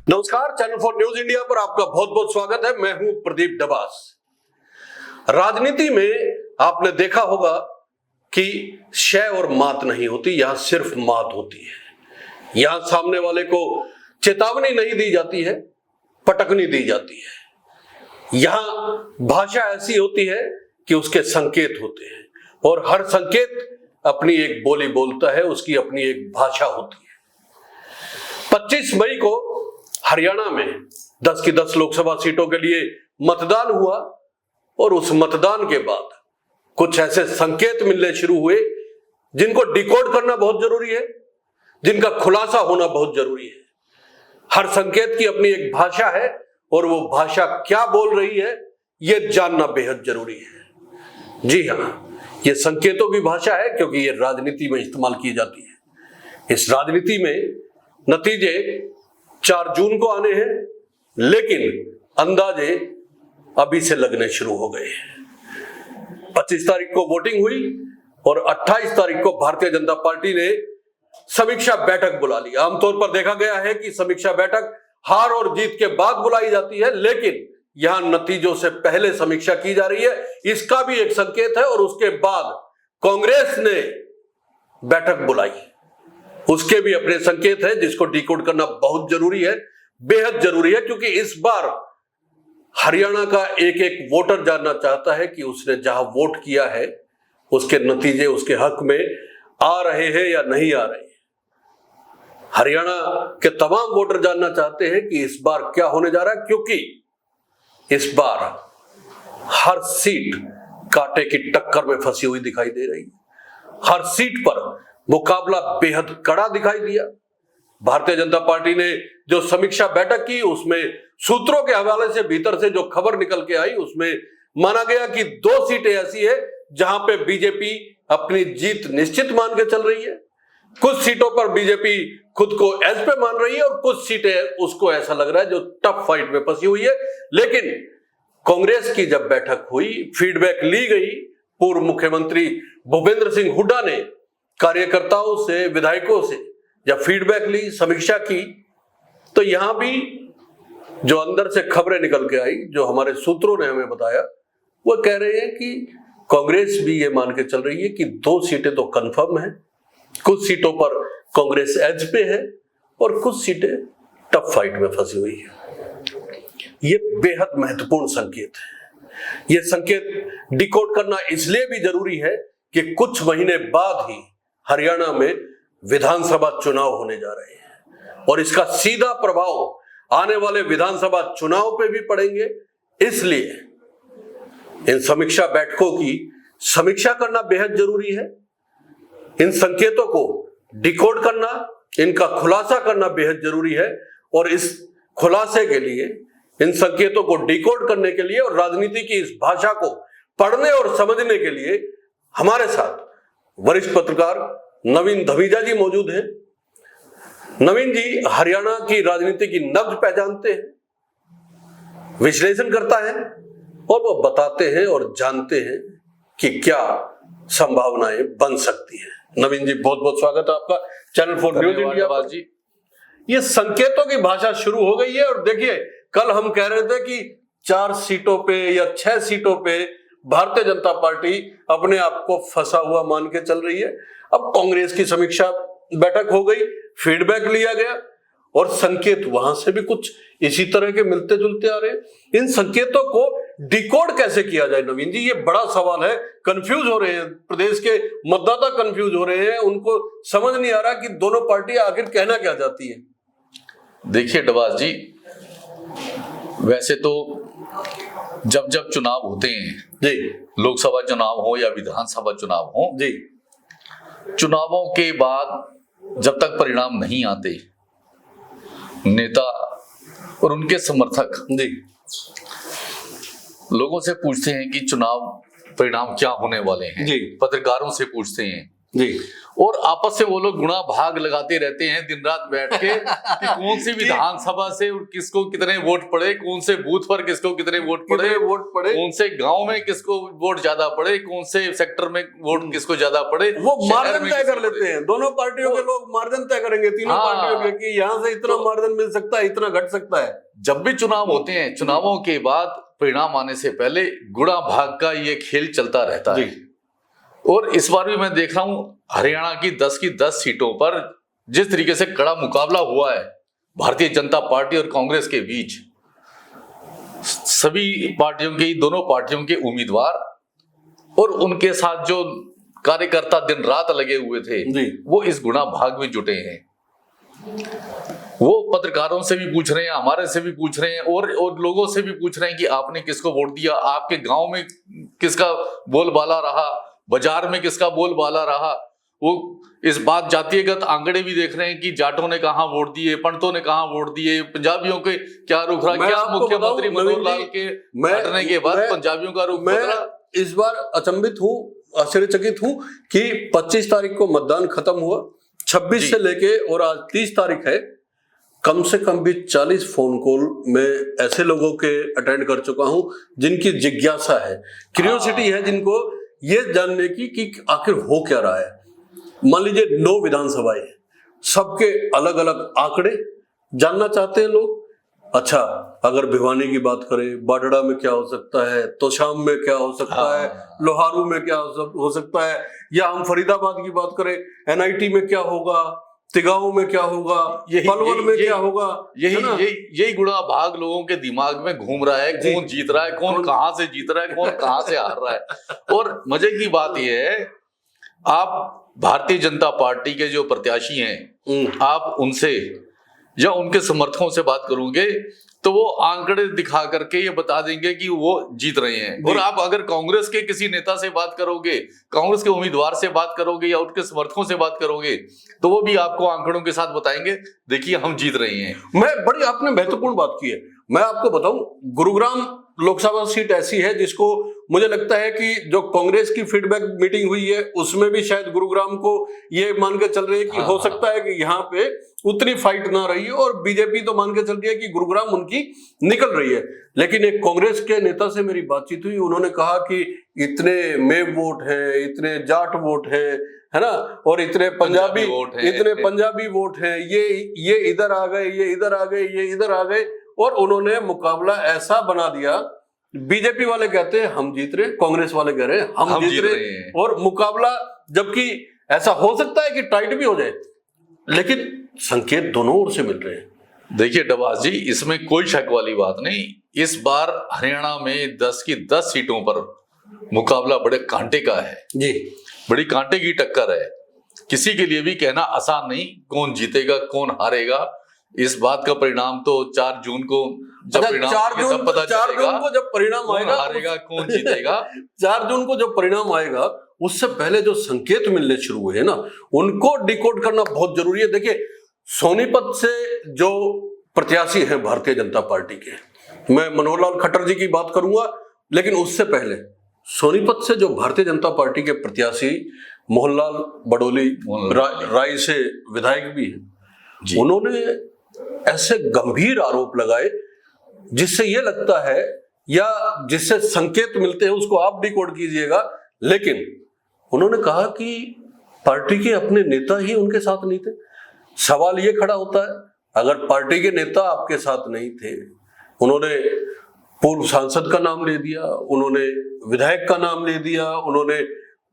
नमस्कार, channel for news India पर आपका बहुत बहुत स्वागत है। मैं हूं प्रदीप डबास। राजनीति में आपने देखा होगा कि शय और मात नहीं होती, यहां सिर्फ मात होती है। यहां सामने वाले को चेतावनी नहीं दी जाती है, पटकनी दी जाती है। यहां भाषा ऐसी होती है कि उसके संकेत होते हैं और हर संकेत अपनी एक बोली बोलता है, उसकी अपनी एक भाषा होती है। 25 मई को हरियाणा में 10 की 10 लोकसभा सीटों के लिए मतदान हुआ और उस मतदान के बाद कुछ ऐसे संकेत मिलने शुरू हुए जिनको डिकोड करना बहुत जरूरी है, जिनका खुलासा होना बहुत जरूरी है। हर संकेत की अपनी एक भाषा है और वो भाषा क्या बोल रही है यह जानना बेहद जरूरी है। जी हां, ये संकेतों की भाषा है क्योंकि ये राजनीति में इस्तेमाल की जाती है। इस राजनीति में नतीजे 4 जून को आने हैं, लेकिन अंदाजे अभी से लगने शुरू हो गए हैं। 25 तारीख को वोटिंग हुई और 28 तारीख को भारतीय जनता पार्टी ने समीक्षा बैठक बुला ली। आमतौर पर देखा गया है कि समीक्षा बैठक हार और जीत के बाद बुलाई जाती है, लेकिन यहां नतीजों से पहले समीक्षा की जा रही है। इसका भी एक संकेत है और उसके बाद कांग्रेस ने बैठक बुलाई, उसके भी अपने संकेत है जिसको डिकोड करना बहुत जरूरी है, बेहद जरूरी है, क्योंकि इस बार हरियाणा का एक एक वोटर जानना चाहता है कि उसने जहां वोट किया है उसके नतीजे उसके हक में आ रहे हैं या नहीं आ रहे हैं। हरियाणा के तमाम वोटर जानना चाहते हैं कि इस बार क्या होने जा रहा है, क्योंकि इस बार हर सीट कांटे की टक्कर में फंसी हुई दिखाई दे रही है। हर सीट पर मुकाबला बेहद कड़ा दिखाई दिया। भारतीय जनता पार्टी ने जो समीक्षा बैठक की उसमें सूत्रों के हवाले से भीतर से जो खबर निकल के आई उसमें माना गया कि 2 सीटें ऐसी है जहां पे बीजेपी अपनी जीत निश्चित मान के चल रही है। कुछ सीटों पर बीजेपी खुद को एज पे मान रही है और कुछ सीटें उसको ऐसा लग रहा है जो टफ फाइट में फंसी हुई है। लेकिन कांग्रेस की जब बैठक हुई, फीडबैक ली गई, पूर्व मुख्यमंत्री भूपेंद्र सिंह हुड्डा ने कार्यकर्ताओं से, विधायकों से जब फीडबैक ली, समीक्षा की, तो यहां भी जो अंदर से खबरें निकल के आई, जो हमारे सूत्रों ने हमें बताया, वो कह रहे हैं कि कांग्रेस भी ये मान के चल रही है कि 2 सीटें तो कंफर्म है, कुछ सीटों पर कांग्रेस एज पे है और कुछ सीटें टफ फाइट में फंसी हुई है। ये बेहद महत्वपूर्ण संकेत है। ये संकेत डिकोड करना इसलिए भी जरूरी है कि कुछ महीने बाद ही हरियाणा में विधानसभा चुनाव होने जा रहे हैं और इसका सीधा प्रभाव आने वाले विधानसभा चुनाव पे भी पड़ेंगे। इसलिए इन समीक्षा बैठकों की समीक्षा करना बेहद जरूरी है। इन संकेतों को डिकोड करना, इनका खुलासा करना बेहद जरूरी है और इस खुलासे के लिए, इन संकेतों को डिकोड करने के लिए और राजनीति की इस भाषा को पढ़ने और समझने के लिए हमारे साथ वरिष्ठ पत्रकार नवीन धमीजा जी मौजूद हैं। नवीन जी हरियाणा की राजनीति की नब्ज पहचानते हैं, विश्लेषण करता है और वो बताते हैं और जानते हैं कि क्या संभावनाएं बन सकती हैं। नवीन जी, बहुत बहुत स्वागत है आपका चैनल फॉर न्यूज इंडिया पर। जी, ये संकेतों की भाषा शुरू हो गई है और देखिए, कल हम कह रहे थे कि 4 सीटों पे या 6 सीटों पे भारतीय जनता पार्टी अपने आप को फंसा हुआ मान के चल रही है। अब कांग्रेस की समीक्षा बैठक हो गई, फीडबैक लिया गया और संकेत वहां से भी कुछ इसी तरह के मिलते जुलते आ रहे हैं। इन संकेतों को डिकोड कैसे किया जाए नवीन जी, ये बड़ा सवाल है। कंफ्यूज हो रहे हैं, प्रदेश के मतदाता कंफ्यूज हो रहे हैं, उनको समझ नहीं आ रहा कि दोनों पार्टी आखिर कहना क्या चाहती है। देखिए डबास जी, वैसे तो जब जब चुनाव होते हैं जी, लोकसभा चुनाव हो या विधानसभा चुनाव हो जी, चुनावों के बाद जब तक परिणाम नहीं आते, नेता और उनके समर्थक जी, लोगों से पूछते हैं कि चुनाव परिणाम क्या होने वाले हैं। जी, पत्रकारों से पूछते हैं जी। और आपस में वो लोग गुणा भाग लगाते रहते हैं दिन रात बैठ के कि कौन सी विधानसभा से किसको कितने वोट पड़े, कौन से बूथ पर किसको कितने वोट पड़े, कौन से गांव में किसको वोट ज्यादा पड़े, कौन से सेक्टर में वोट किसको ज्यादा पड़े, वो मार्जिन तय कर लेते हैं। दोनों पार्टियों के लोग मार्जिन तय करेंगे, तीनों पार्टियों के, कि यहाँ से इतना मार्जिन मिल सकता है, इतना घट सकता है। जब भी चुनाव होते हैं, चुनावों के बाद परिणाम आने से पहले गुणा भाग का ये खेल चलता रहता है। और इस बार भी मैं देख रहा हूं हरियाणा की 10 सीटों पर जिस तरीके से कड़ा मुकाबला हुआ है भारतीय जनता पार्टी और कांग्रेस के बीच, सभी पार्टियों के, दोनों पार्टियों के उम्मीदवार और उनके साथ जो कार्यकर्ता दिन रात लगे हुए थे वो इस गुणा भाग में जुटे हैं। वो पत्रकारों से भी पूछ रहे हैं, हमारे से भी पूछ रहे हैं और लोगों से भी पूछ रहे हैं कि आपने किसको वोट दिया, आपके गांव में किसका बोलबाला रहा, बाजार में किसका बोलबाला रहा। वो इस बात जातीयगत आंकड़े भी देख रहे हैं कि जाटों ने कहां वोट दिए, पंडितों ने कहां वोट दिए, पंजाबियों के क्या रुख रहा, क्या मुख्यमंत्री मनोहर लाल के हटने के बाद पंजाबियों का रुख बदला। इस बार अचंभित हूं, आश्चर्यचकित हूं कि 25 तारीख को मतदान खत्म हुआ, 26 से लेके और आज 30 तारीख है, कम से कम भी 40 फोन कॉल मैं ऐसे लोगों के अटेंड कर चुका हूं जिनकी जिज्ञासा है, क्यूरियोसिटी है, जिनको ये जानने की कि आखिर हो क्या रहा है। मान लीजिए 9 विधानसभाएं, सबके अलग अलग आंकड़े जानना चाहते हैं लोग। अच्छा, अगर भिवानी की बात करें, बाडड़ा में क्या हो सकता है, तोशाम में क्या हो सकता है, लोहारू में क्या हो सकता है, या हम फरीदाबाद की बात करें, एनआईटी में क्या होगा, तिगांव में क्या होगा, पलवल में क्या होगा। यही गुणा भाग लोगों के दिमाग में घूम रहा है, कौन जीत रहा है, कौन कहां से जीत रहा है, कौन कहां से हार रहा है। और मजे की बात यह है, आप भारतीय जनता पार्टी के जो प्रत्याशी हैं, आप उनसे या उनके समर्थकों से बात करोगे तो वो आंकड़े दिखा करके ये बता देंगे कि वो जीत रहे हैं। और आप अगर कांग्रेस के किसी नेता से बात करोगे, कांग्रेस के उम्मीदवार से बात करोगे या उनके समर्थकों से बात करोगे तो वो भी आपको आंकड़ों के साथ बताएंगे, देखिए हम जीत रहे हैं। बड़ी आपने महत्वपूर्ण बात की है। मैं आपको बताऊं, गुरुग्राम लोकसभा सीट ऐसी है जिसको मुझे लगता है कि जो कांग्रेस की फीडबैक मीटिंग हुई है उसमें भी शायद गुरुग्राम को ये मान के चल रही है कि हो सकता है कि यहाँ पे उतनी फाइट ना रही है, और बीजेपी तो मान के चल रही है कि गुरुग्राम उनकी निकल रही है। लेकिन एक कांग्रेस के नेता से मेरी बातचीत हुई, उन्होंने कहा कि इतने मेव वोट है, इतने जाट वोट है ना, और इतने पंजाबी वोट है, ये इधर आ गए, ये इधर आ गए, ये इधर आ गए, और उन्होंने मुकाबला ऐसा बना दिया। बीजेपी वाले कहते हैं हम जीत रहे, कांग्रेस वाले कह रहे हैं हम जीत रहे, और मुकाबला, जबकि ऐसा हो सकता है कि टाइट भी हो जाए, लेकिन संकेत दोनों ओर से मिल रहे हैं। देखिए डबास जी, इसमें कोई शक वाली बात नहीं, इस बार हरियाणा में 10 की 10 सीटों पर मुकाबला बड़े कांटे का है जी, बड़ी कांटे की टक्कर है। किसी के लिए भी कहना आसान नहीं कौन जीतेगा कौन हारेगा। इस बात का परिणाम तो 4 जून को जब परिणाम तब पता चलेगा, 4 जून को जब परिणाम आएगा, हारेगा कौन जीतेगा। 4 जून को जब परिणाम आएगा, उससे पहले जो संकेत मिलने शुरू हुए ना, उनको डिकोड करना बहुत जरूरी है। देखिए, सोनीपत से जो प्रत्याशी हैं भारतीय जनता पार्टी के, मैं मनोहर लाल खट्टर जी की बात करूंगा, लेकिन उससे पहले सोनीपत से जो भारतीय जनता पार्टी के प्रत्याशी मोहनलाल बडोली राय से विधायक भी हैं, उन्होंने ऐसे गंभीर आरोप लगाए जिससे यह लगता है, या जिससे संकेत मिलते हैं, उसको आप डिकोड कीजिएगा। लेकिन उन्होंने कहा कि पार्टी के अपने नेता ही उनके साथ नहीं थे। सवाल यह खड़ा होता है, अगर पार्टी के नेता आपके साथ नहीं थे, उन्होंने पूर्व सांसद का नाम ले दिया, उन्होंने विधायक का नाम ले दिया, उन्होंने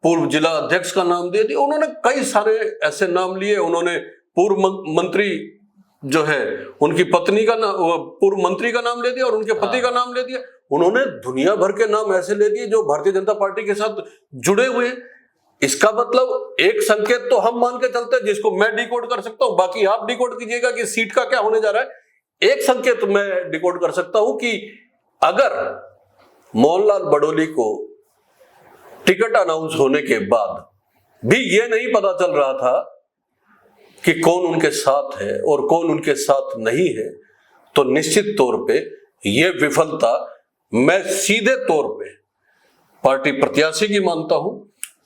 पूर्व जिला अध्यक्ष का नाम दे दिया, उन्होंने कई सारे ऐसे नाम लिए, उन्होंने पूर्व मंत्री जो है उनकी पत्नी का नाम, पूर्व मंत्री का नाम ले दिया और उनके पति का नाम ले दिया। उन्होंने दुनिया भर के नाम ऐसे ले दिए जो भारतीय जनता पार्टी के साथ जुड़े हुए हैं। इसका मतलब एक संकेत तो हम मान के चलते हैं जिसको मैं डिकोड कर सकता हूं, बाकी आप डिकोड कीजिएगा कि सीट का क्या होने जा रहा है। एक संकेत मैं डिकोड कर सकता हूं कि अगर मोहनलाल बडोली को टिकट अनाउंस होने के बाद भी यह नहीं पता चल रहा था कि कौन उनके साथ है और कौन उनके साथ नहीं है, तो निश्चित तौर पे यह विफलता मैं सीधे तौर पे पार्टी प्रत्याशी की मानता हूं।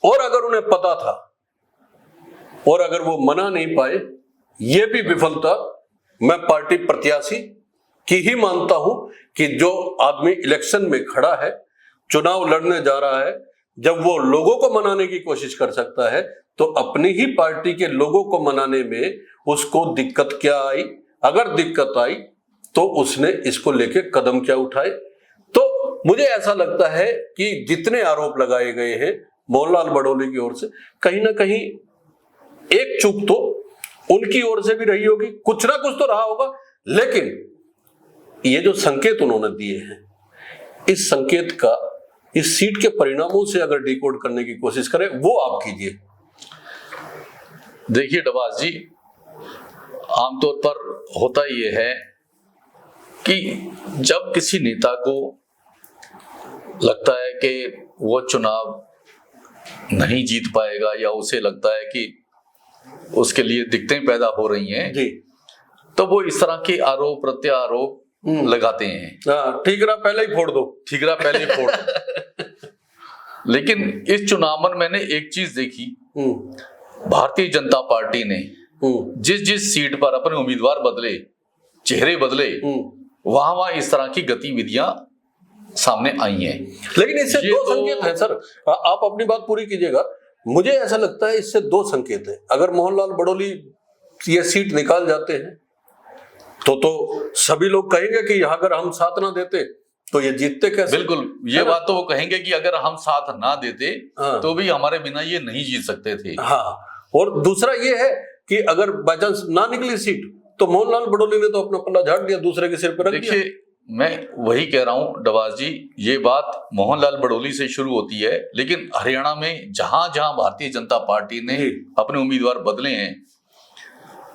और अगर उन्हें पता था और अगर वो मना नहीं पाए, ये भी विफलता मैं पार्टी प्रत्याशी की ही मानता हूं कि जो आदमी इलेक्शन में खड़ा है, चुनाव लड़ने जा रहा है, जब वो लोगों को मनाने की कोशिश कर सकता है तो अपनी ही पार्टी के लोगों को मनाने में उसको दिक्कत क्या आई, अगर दिक्कत आई तो उसने इसको लेके कदम क्या उठाए। तो मुझे ऐसा लगता है कि जितने आरोप लगाए गए हैं मोहनलाल बड़ौली की ओर से, कहीं ना कहीं एक चूक तो उनकी ओर से भी रही होगी, कुछ ना कुछ तो रहा होगा, लेकिन ये जो संकेत उन्होंने दिए हैं, इस संकेत का इस सीट के परिणामों से अगर डिकोड करने की कोशिश करें, वो आप कीजिए। देखिए डबास जी, आमतौर पर होता ये है कि जब किसी नेता को लगता है कि वो चुनाव नहीं जीत पाएगा या उसे लगता है कि उसके लिए दिक्कतें पैदा हो रही हैं जी, तो वो इस तरह के आरोप प्रत्यारोप लगाते हैं। ठीकरा पहले ही फोड़ दो, ठीकरा पहले ही फोड़ दो। लेकिन इस चुनाव में मैंने एक चीज देखी, भारतीय जनता पार्टी ने जिस जिस सीट पर अपने उम्मीदवार बदले, चेहरे बदले, वहां इस तरह की गतिविधियां सामने आई हैं। लेकिन इससे दो संकेत हैं सर, आप अपनी बात पूरी कीजिएगा। मुझे ऐसा लगता है इससे दो संकेत है। अगर मोहनलाल बड़ौली ये सीट निकाल जाते हैं तो सभी लोग कहेंगे कि अगर हम साथ ना देते तो ये जीतते कैसे। बिल्कुल, ये बात तो वो कहेंगे कि अगर हम साथ ना देते तो भी हमारे बिना ये नहीं जीत सकते थे। हाँ, और दूसरा ये है कि अगर बाई चांस ना निकली सीट तो मोहनलाल बड़ौली ने तो अपना पल्ला झाड़ दिया, दूसरे के सिर पर रख दिया। देखिए, मैं वही कह रहा हूं डबास जी, ये बात मोहनलाल बड़ौली से शुरू होती है, लेकिन हरियाणा में जहां जहां भारतीय जनता पार्टी ने अपने उम्मीदवार बदले हैं,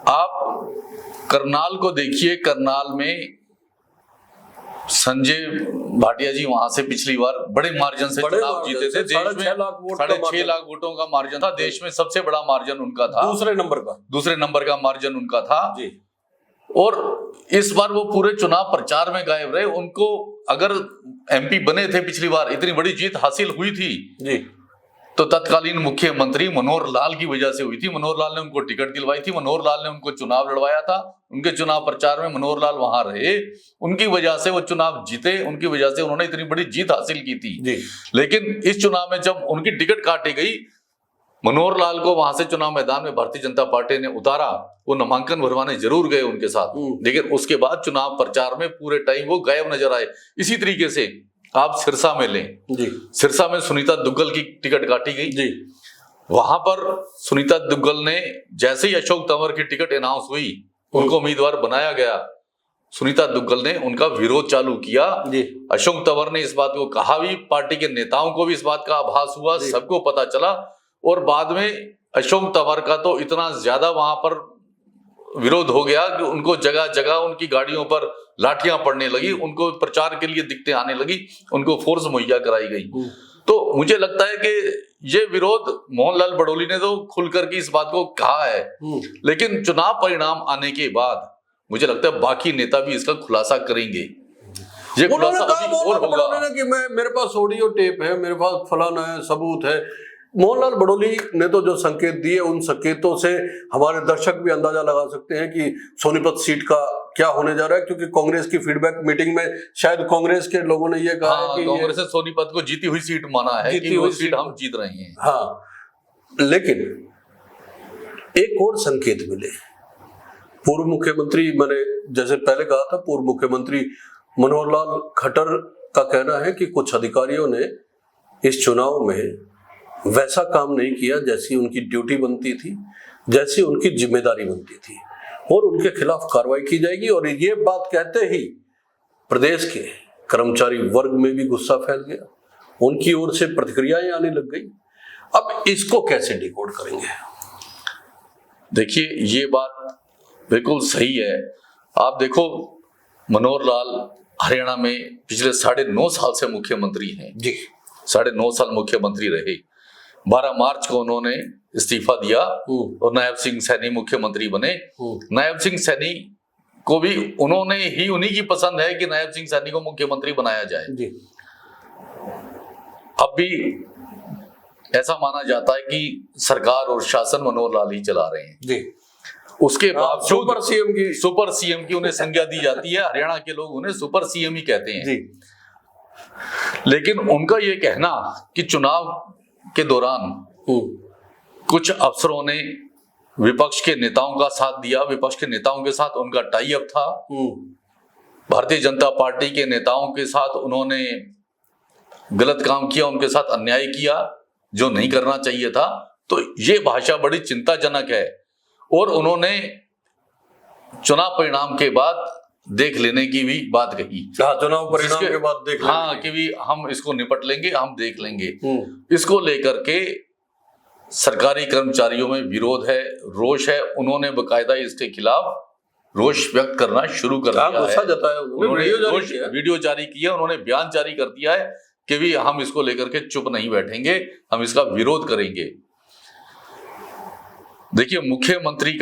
आप करनाल को देखिए। करनाल में संजय भाटिया जी वहां से पिछली बार बड़े मार्जिन से चुनाव जीते थे। देश में 6.5 लाख वोटों का मार्जिन था, देश में सबसे बड़ा मार्जिन उनका था, दूसरे नंबर का मार्जिन उनका था जी। और इस बार वो पूरे चुनाव प्रचार में गायब रहे। उनको अगर एमपी बने थे पिछली बार, इतनी बड़ी जीत हासिल हुई थी जी, तो तत्कालीन मुख्यमंत्री मनोहर लाल की वजह से हुई थी। मनोहर लाल ने उनको टिकट दिलवाई थी, मनोहर लाल ने उनको चुनाव लड़वाया था, उनके चुनाव प्रचार में मनोहर लाल वहां रहे, उनकी वजह से वो चुनाव जीते, उनकी वजह से उन्होंने इतनी बड़ी जीत हासिल की थी जी। लेकिन इस चुनाव में जब उनकी टिकट काटी गई, मनोहर लाल को वहां से चुनाव मैदान में भारतीय जनता पार्टी ने उतारा। वो नामांकन भरवाने जरूर गए उनके साथ, लेकिन उसके बाद चुनाव प्रचार में पूरे टाइम वो गायब नजर आए। इसी तरीके से आप सिरसा में लें जी, सिरसा में सुनीता दुग्गल की टिकट काटी गई जी। वहां पर सुनीता दुग्गल ने जैसे ही अशोक तंवर की टिकट अनाउंस हुई, उनको उम्मीदवार बनाया गया, सुनीता दुग्गल ने उनका विरोध चालू किया जी। अशोक तंवर ने इस बात को कहा भी, पार्टी के नेताओं को भी इस बात का आभास हुआ, सबको पता चला, और बाद में अशोक तंवर का तो इतना ज्यादा वहां पर विरोध हो गया कि उनको जगह जगह उनकी गाड़ियों पर लाठियां पड़ने लगी, उनको प्रचार के लिए दिक्कतें आने लगी, उनको फोर्स मुहैया कराई गई। तो मुझे लगता है कि ये विरोध मोहनलाल बड़ौली ने तो खुलकर के इस बात को कहा है, लेकिन चुनाव परिणाम आने के बाद मुझे लगता है बाकी नेता भी इसका खुलासा करेंगे। ये खुलासा अभी और होगा कि मेरे पास ऑडियो टेप है, मेरे पास फलाना है, सबूत है। मोहनलाल बड़ौली ने तो जो संकेत दिए, उन संकेतों से हमारे दर्शक भी अंदाजा लगा सकते हैं कि सोनीपत सीट का क्या होने जा रहा है, क्योंकि कांग्रेस की फीडबैक मीटिंग में शायद कांग्रेस के लोगों ने ये कहा है कि कांग्रेस ने सोनीपत को जीती हुई सीट माना है कि वो सीट हम जीत रहे हैं। हाँ, लेकिन एक और संकेत मिले। पूर्व मुख्यमंत्री, मैंने जैसे पहले कहा था, पूर्व मुख्यमंत्री मनोहर लाल खट्टर का कहना है कि कुछ अधिकारियों ने इस चुनाव में वैसा काम नहीं किया जैसी उनकी ड्यूटी बनती थी, जैसी उनकी जिम्मेदारी बनती थी, और उनके खिलाफ कार्रवाई की जाएगी। और ये बात कहते ही प्रदेश के कर्मचारी वर्ग में भी गुस्सा फैल गया, उनकी ओर से प्रतिक्रियाएं आने लग गई। अब इसको कैसे डिकोड करेंगे? देखिए, ये बात बिल्कुल सही है। आप देखो, मनोहर लाल हरियाणा में पिछले 9.5 साल से मुख्यमंत्री हैं जी, 9.5 साल मुख्यमंत्री रहे। 12 मार्च को उन्होंने इस्तीफा दिया और नायब सिंह सैनी मुख्यमंत्री बने। नायब सिंह सैनी को भी उन्हीं की पसंद है कि नायब सिंह सैनी को मुख्यमंत्री बनाया जाए जी। अब भी ऐसा माना जाता है कि सरकार और शासन मनोहर लाल ही चला रहे हैं जी। उसके बावजूद सुपर सीएम की उन्हें संज्ञा दी जाती है। हरियाणा के लोग उन्हें सुपर सीएम ही कहते हैं जी। लेकिन उनका ये कहना कि चुनाव के दौरान कुछ अफसरों ने विपक्ष के नेताओं का साथ दिया, विपक्ष के नेताओं के साथ उनका टाई अप था, भारतीय जनता पार्टी के नेताओं के साथ उन्होंने गलत काम किया, उनके साथ अन्याय किया जो नहीं करना चाहिए था, तो ये भाषा बड़ी चिंताजनक है। और उन्होंने चुनाव परिणाम के बाद देख लेने की भी बात कही। चुनाव परिणाम के बाद देख लेंगे। हाँ, कि भी हम इसको निपट लेंगे, हम देख लेंगे। इसको लेकर के सरकारी कर्मचारियों में विरोध है, रोष है। उन्होंने बकायदा इसके खिलाफ रोष व्यक्त करना शुरू कर दिया है। उन्होंने वीडियो जारी किया, उन्होंने बयान जारी कर दिया है कि भी हम इसको लेकर के चुप नहीं बैठेंगे, हम इसका विरोध करेंगे। देखिए, मुख्यमंत्री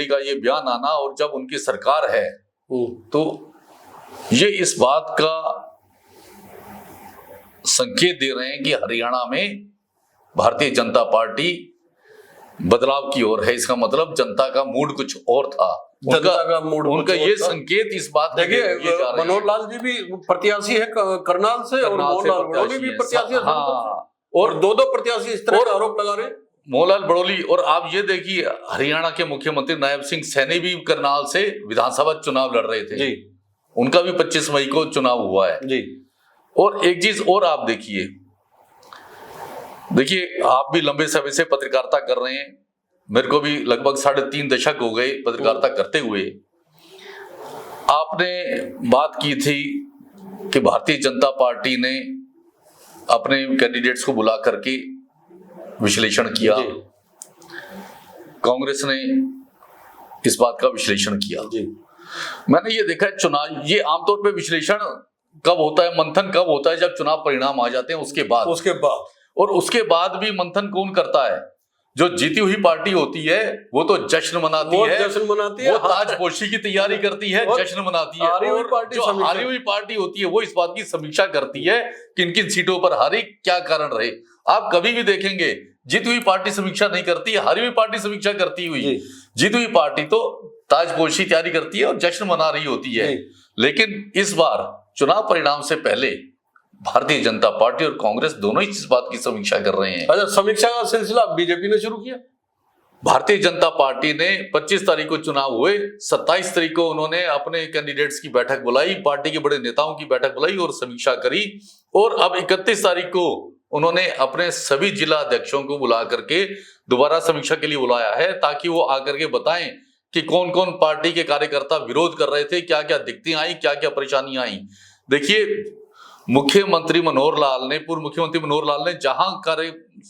का ये बयान आना, और जब उनकी सरकार है तो ये इस बात का संकेत दे रहे हैं कि हरियाणा में भारतीय जनता पार्टी बदलाव की ओर है। इसका मतलब जनता का मूड कुछ और था, उनका ये संकेत इस बात। देखिए, मनोहर लाल जी भी प्रत्याशी है करनाल से, और मोहनलाल बड़ोली भी प्रत्याशी है। और दो प्रत्याशी इस तरह का आरोप लगा रहे हैं, मोहनलाल बड़ोली। और आप ये देखिए, हरियाणा के मुख्यमंत्री नायब सिंह सैनी भी करनाल से विधानसभा चुनाव लड़ रहे थे जी। उनका भी 25 मई को चुनाव हुआ है जी। और एक चीज और आप देखिए, आप भी लंबे समय से पत्रकारिता कर रहे हैं, मेरे को भी लगभग 3.5 दशक हो गए पत्रकारिता करते हुए। आपने बात की थी कि भारतीय जनता पार्टी ने अपने कैंडिडेट्स को बुला करके विश्लेषण किया, कांग्रेस ने इस बात का विश्लेषण किया जी। मैंने ये देखा है, चुनाव ये आमतौर पे विश्लेषण कब होता है, मंथन कब होता है, जब चुनाव परिणाम आ जाते हैं उसके बाद। और उसके बाद भी मंथन कौन करता है? जो जीती हुई पार्टी होती है वो तो जश्न मनाती है, वो ताजपोशी की तैयारी करती है, जश्न मनाती है। और जो हारी हुई पार्टी होती है वो इस बात की समीक्षा करती है कि किन किन सीटों पर हारी, क्या कारण रहे। आप कभी भी देखेंगे जीती हुई पार्टी समीक्षा नहीं करती है, हारी हुई पार्टी समीक्षा करती हुई। जीती हुई पार्टी तो ताजपोशी तैयारी करती है और जश्न मना रही होती है। लेकिन इस बार चुनाव परिणाम से पहले भारतीय जनता पार्टी और कांग्रेस दोनों ही इस बात की समीक्षा कर रहे हैं। अच्छा, समीक्षा का सिलसिला बीजेपी ने शुरू किया। भारतीय जनता पार्टी ने 25 तारीख को चुनाव हुए, 27 तारीख को उन्होंने अपने कैंडिडेट्स की बैठक बुलाई, पार्टी के बड़े नेताओं की बैठक बुलाई और समीक्षा करी। और अब 31 तारीख को उन्होंने अपने सभी जिला अध्यक्षों को बुला करके दोबारा समीक्षा के लिए बुलाया है, ताकि वो आकर के बताएं कि कौन कौन पार्टी के कार्यकर्ता विरोध कर रहे थे, क्या क्या दिक्कतें आई, क्या क्या परेशानियां आई। देखिए, पूर्व मुख्यमंत्री मनोहर लाल ने जहां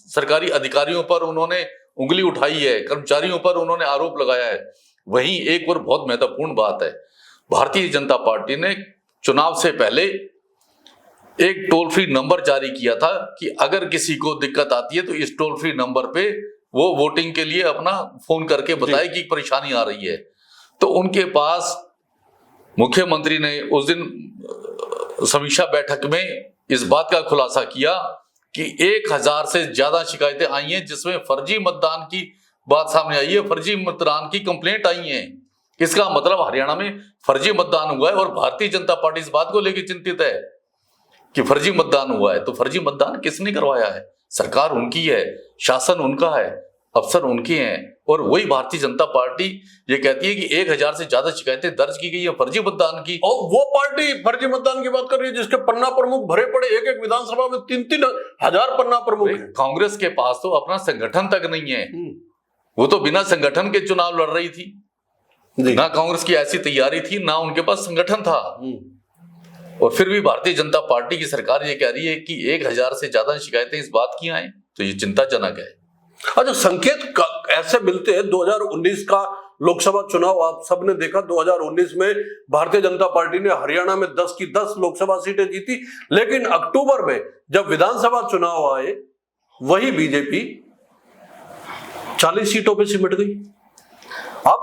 सरकारी अधिकारियों पर उन्होंने उंगली उठाई है, कर्मचारियों पर उन्होंने आरोप लगाया है, वहीं एक और बहुत महत्वपूर्ण बात है, भारतीय जनता पार्टी ने चुनाव से पहले एक टोल फ्री नंबर जारी किया था कि अगर किसी को दिक्कत आती है तो इस टोल फ्री नंबर पे वो वोटिंग के लिए अपना फोन करके बताए कि परेशानी आ रही है। तो उनके पास मुख्यमंत्री ने उस दिन समीक्षा बैठक में इस बात का खुलासा किया कि 1000 से ज्यादा शिकायतें आई हैं, जिसमें फर्जी मतदान की बात सामने आई है, फर्जी मतदान की कंप्लेंट आई है। इसका मतलब हरियाणा में फर्जी मतदान हुआ है और भारतीय जनता पार्टी इस बात को लेकर चिंतित है कि फर्जी मतदान हुआ है। तो फर्जी मतदान किसने करवाया है? सरकार उनकी है, शासन उनका है, अफसर उनके हैं। और वही भारतीय जनता पार्टी ये कहती है कि 1000 से ज्यादा शिकायतें दर्ज की गई है फर्जी मतदान की। और वो पार्टी फर्जी मतदान की बात कर रही है जिसके पन्ना प्रमुख भरे पड़े, एक विधानसभा में 3-3 हजार पन्ना प्रमुख। कांग्रेस के पास तो अपना संगठन तक नहीं है, वो तो बिना संगठन के चुनाव लड़ रही थी। ना कांग्रेस की ऐसी तैयारी थी, ना उनके पास संगठन था। और फिर भी भारतीय जनता पार्टी की सरकार ये कह रही है कि 1000 से ज्यादा शिकायतें इस बात की आए, तो ये चिंताजनक है। अच्छा, संकेत ऐसे मिलते हैं। 2019 का लोकसभा चुनाव आप सबने देखा। 2019 में भारतीय जनता पार्टी ने हरियाणा में 10 की 10 लोकसभा सीटें जीती, लेकिन अक्टूबर में जब विधानसभा चुनाव आए वही बीजेपी 40 सीटों पे सिमट गई। अब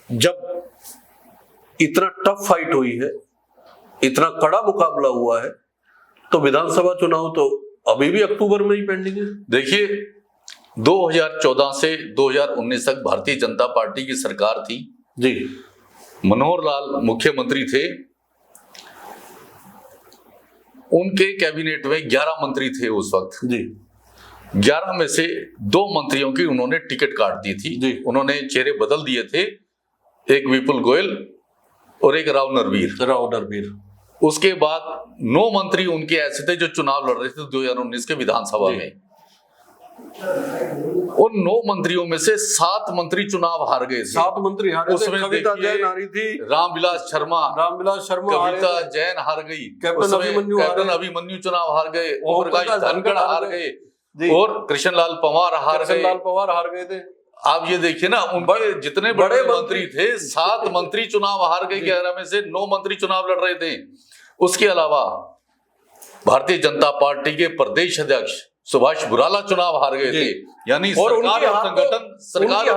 जब इतना टफ फाइट हुई है, इतना कड़ा मुकाबला हुआ है, तो विधानसभा चुनाव तो अभी भी अक्टूबर में ही पेंडिंग है। देखिए 2014 से 2019 तक भारतीय जनता पार्टी की सरकार थी जी। मनोहर लाल मुख्यमंत्री थे, उनके कैबिनेट में 11 मंत्री थे उस वक्त जी। 11 में से 2 मंत्रियों की उन्होंने टिकट काट दी थी जी। उन्होंने चेहरे बदल दिए थे, एक विपुल गोयल और एक राव नरवीर। उसके बाद 9 मंत्री उनके ऐसे थे जो चुनाव लड़ रहे थे 2019 के विधानसभा में। उन 9 मंत्रियों में से 7 मंत्री चुनाव हार गए थे। 7 मंत्री हारे थे। उसमें कविता जैन हारी थी, रामविलास शर्मा कविता जैन हार गई, कैप्टन अभिमन्यु चुनाव हार गए, ओम प्रकाश धनखड़ हार गए और कृष्णलाल पंवार हार गए थे। आप ये देखिए ना, उनके जितने बड़े मंत्री थे 7 मंत्री चुनाव हार गए, 11 में से 9 मंत्री चुनाव लड़ रहे थे। उसके अलावा भारतीय जनता पार्टी के प्रदेश अध्यक्ष सुभाष बुराला चुनाव हार गए थे। यानी सरकार और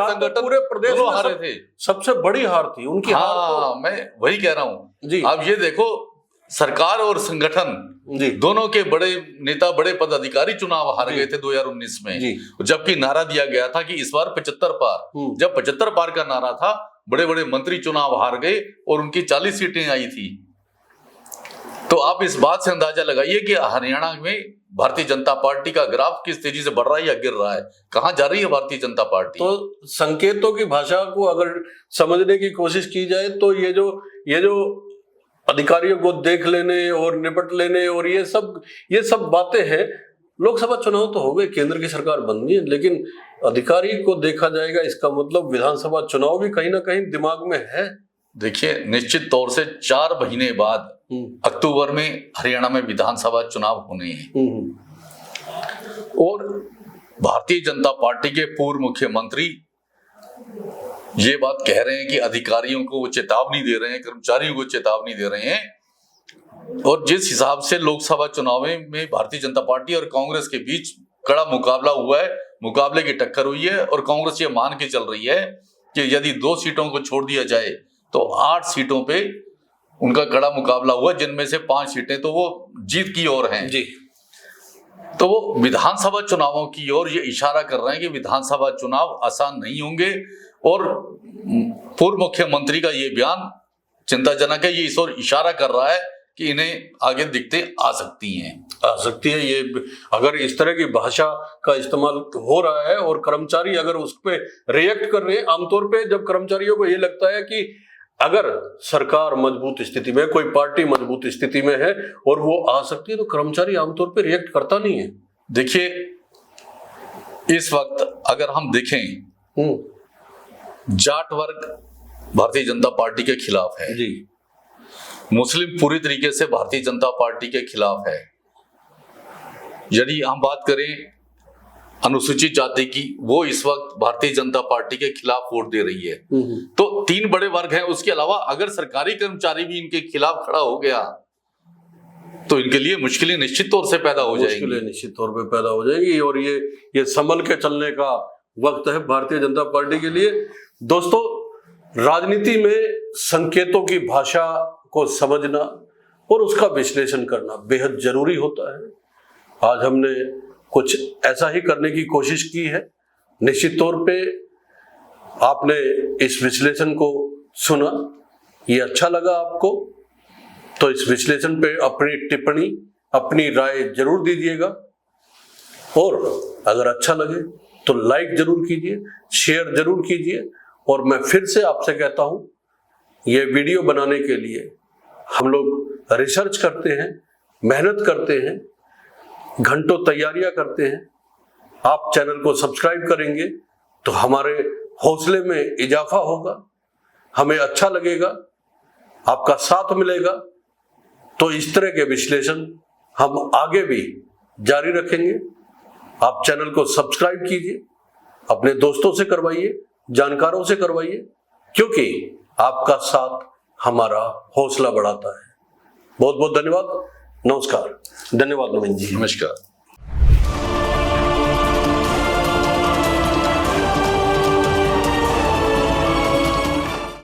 संगठन पूरे प्रदेश में हारे थे। सबसे बड़ी हार थी उनकी। हाँ, मैं वही कह रहा हूँ। आप ये देखो, सरकार और संगठन दोनों के बड़े नेता, बड़े पदाधिकारी चुनाव हार गए थे 2019 में, जबकि नारा दिया गया था कि इस बार 75 पार। जब 75 पार का नारा था, बड़े बड़े मंत्री चुनाव हार गए और उनकी 40 सीटें आई थी। तो आप इस बात से अंदाजा लगाइए कि हरियाणा में भारतीय जनता पार्टी का ग्राफ किस तेजी से बढ़ रहा है या गिर रहा है, कहां जा रही है भारतीय जनता पार्टी। तो संकेतों की भाषा को अगर समझने की कोशिश की जाए तो ये जो अधिकारियों को देख लेने और निपट लेने और ये सब बातें हैं। लोकसभा चुनाव तो हो गए, केंद्र की सरकार बन गई है, लेकिन अधिकारी को देखा जाएगा, इसका मतलब विधानसभा चुनाव भी कहीं ना कहीं दिमाग में है। देखिए, निश्चित तौर से 4 महीने बाद अक्टूबर में हरियाणा में विधानसभा चुनाव होने हैं और भारतीय जनता पार्टी के पूर्व मुख्यमंत्री ये बात कह रहे हैं कि अधिकारियों को वो चेतावनी दे रहे हैं, कर्मचारियों को चेतावनी दे रहे हैं। और जिस हिसाब से लोकसभा चुनाव में भारतीय जनता पार्टी और कांग्रेस के बीच कड़ा मुकाबला हुआ है, मुकाबले की टक्कर हुई है और कांग्रेस ये मान के चल रही है कि यदि 2 सीटों को छोड़ दिया जाए तो 8 सीटों पे उनका कड़ा मुकाबला हुआ, जिनमें से 5 सीटें तो वो जीत की ओर हैं जी। तो वो विधानसभा चुनावों की ओर ये इशारा कर रहे हैं कि विधानसभा चुनाव आसान नहीं होंगे और पूर्व मुख्यमंत्री का ये बयान चिंताजनक है। ये इस ओर इशारा कर रहा है कि इन्हें आगे दिक्कतें आ सकती है। ये अगर इस तरह की भाषा का इस्तेमाल हो रहा है और कर्मचारी अगर उस पर रिएक्ट कर रहे हैं, आमतौर पे जब कर्मचारियों को ये लगता है कि अगर सरकार मजबूत स्थिति में, कोई पार्टी मजबूत स्थिति में है और वो आ सकती है, तो कर्मचारी आमतौर पे रिएक्ट करता नहीं है। देखिए, इस वक्त अगर हम देखें, जाट वर्ग भारतीय जनता पार्टी के खिलाफ है जी, मुस्लिम पूरी तरीके से भारतीय जनता पार्टी के खिलाफ है। यदि हम बात करें अनुसूचित जाति की, वो इस वक्त भारतीय जनता पार्टी के खिलाफ वोट दे रही है। तो 3 बड़े वर्ग हैं। उसके अलावा अगर सरकारी कर्मचारी भी इनके खिलाफ खड़ा हो गया तो इनके लिए मुश्किलें निश्चित तौर से पैदा हो जाएंगी और ये संभल के चलने का वक्त है भारतीय जनता पार्टी के लिए। दोस्तों, राजनीति में संकेतों की भाषा को समझना और उसका विश्लेषण करना बेहद जरूरी होता है। आज हमने कुछ ऐसा ही करने की कोशिश की है। निश्चित तौर पे आपने इस विश्लेषण को सुना, ये अच्छा लगा आपको, तो इस विश्लेषण पे अपनी टिप्पणी, अपनी राय जरूर दीजिएगा और अगर अच्छा लगे तो लाइक जरूर कीजिए, शेयर जरूर कीजिए। और मैं फिर से आपसे कहता हूं, ये वीडियो बनाने के लिए हम लोग रिसर्च करते हैं, मेहनत करते हैं, घंटों तैयारियां करते हैं। आप चैनल को सब्सक्राइब करेंगे तो हमारे हौसले में इजाफा होगा, हमें अच्छा लगेगा, आपका साथ मिलेगा। तो इस तरह के विश्लेषण हम आगे भी जारी रखेंगे। आप चैनल को सब्सक्राइब कीजिए, अपने दोस्तों से करवाइए, जानकारों से करवाइए, क्योंकि आपका साथ हमारा हौसला बढ़ाता है। बहुत बहुत धन्यवाद। नमस्कार। धन्यवाद नवीन जी। नमस्कार।